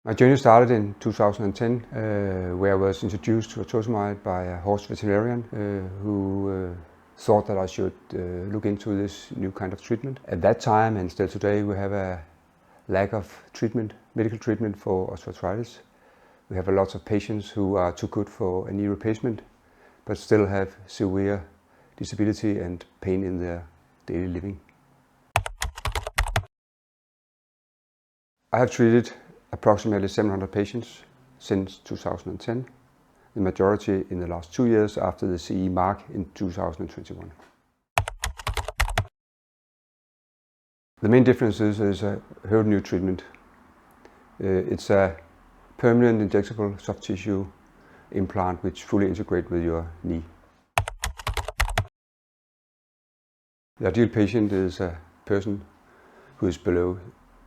My journey started in 2010, where I was introduced to artosemide by a horse veterinarian who thought that I should look into this new kind of treatment. At that time, and still today, we have a lack of treatment, medical treatment for osteoarthritis. We have a lot of patients who are too good for a knee replacement, but still have severe disability and pain in their daily living. I have treated approximately 700 patients since 2010, the majority in the last 2 years after the CE mark in 2021. The main difference is a whole new treatment. It's a permanent injectable soft tissue implant which fully integrates with your knee. The ideal patient is a person who is below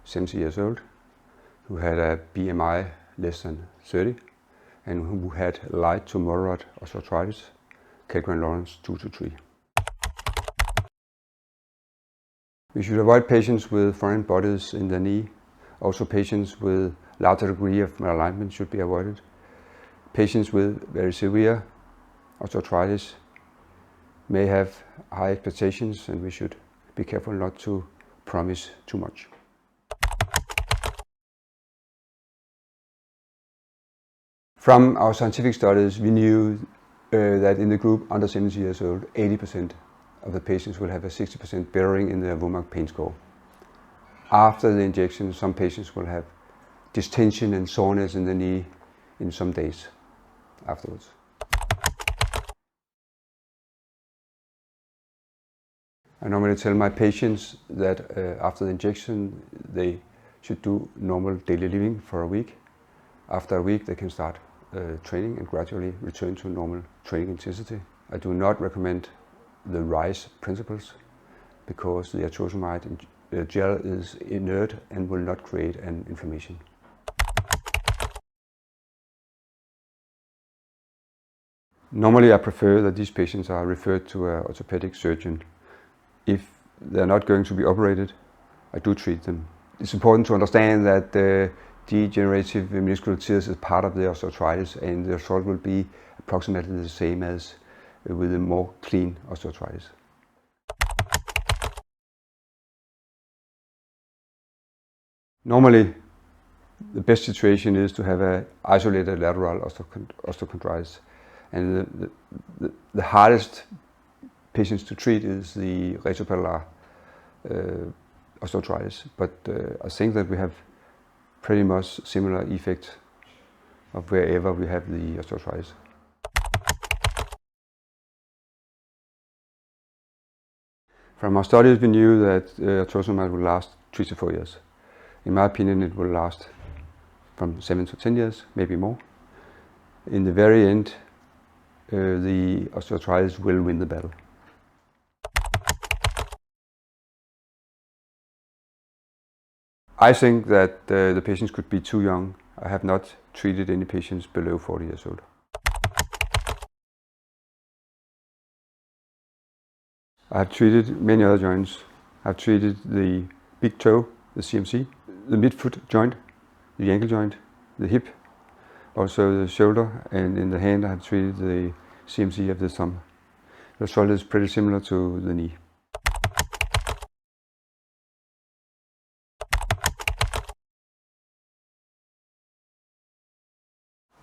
70 years old, who had a BMI less than 30, and who had light to moderate osteoarthritis, Kellgren-Lawrence 2 to 3. We should avoid patients with foreign bodies in the knee. Also patients with larger degree of malalignment should be avoided. Patients with very severe osteoarthritis may have high expectations, and we should be careful not to promise too much. From our scientific studies, we knew that in the group under 70 years old, 80% of the patients will have a 60% bettering in their WOMAC pain score. After the injection, some patients will have distension and soreness in the knee in some days afterwards. I normally tell my patients that after the injection, they should do normal daily living for a week. After a week, they can start training and gradually return to normal training intensity. I do not recommend the RISE principles because the artosemide gel is inert and will not create an inflammation. Normally, I prefer that these patients are referred to an orthopedic surgeon. If they're not going to be operated, I do treat them. It's important to understand that degenerative meniscal tears is part of the osteoarthritis, and the result will be approximately the same as with a more clean osteoarthritis. Normally, the best situation is to have an isolated lateral osteochondritis, and the hardest patients to treat is the retropatellar osteoarthritis. But I think that we have pretty much similar effect of wherever we have the osteoarthritis. From our studies, we knew that artosemide will last 3 to 4 years. In my opinion, it will last from 7 to 10 years, maybe more. In the very end, the osteoarthritis will win the battle. I think that the patients could be too young. I have not treated any patients below 40 years old. I have treated many other joints. I've treated the big toe, the CMC, the midfoot joint, the ankle joint, the hip, also the shoulder, and in the hand I have treated the CMC of the thumb. The result is pretty similar to the knee.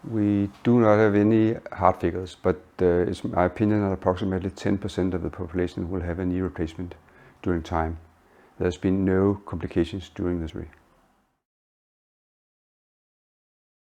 We do not have any hard figures, but it's my opinion that approximately 10% of the population will have a knee replacement during time. There's been no complications during the surgery.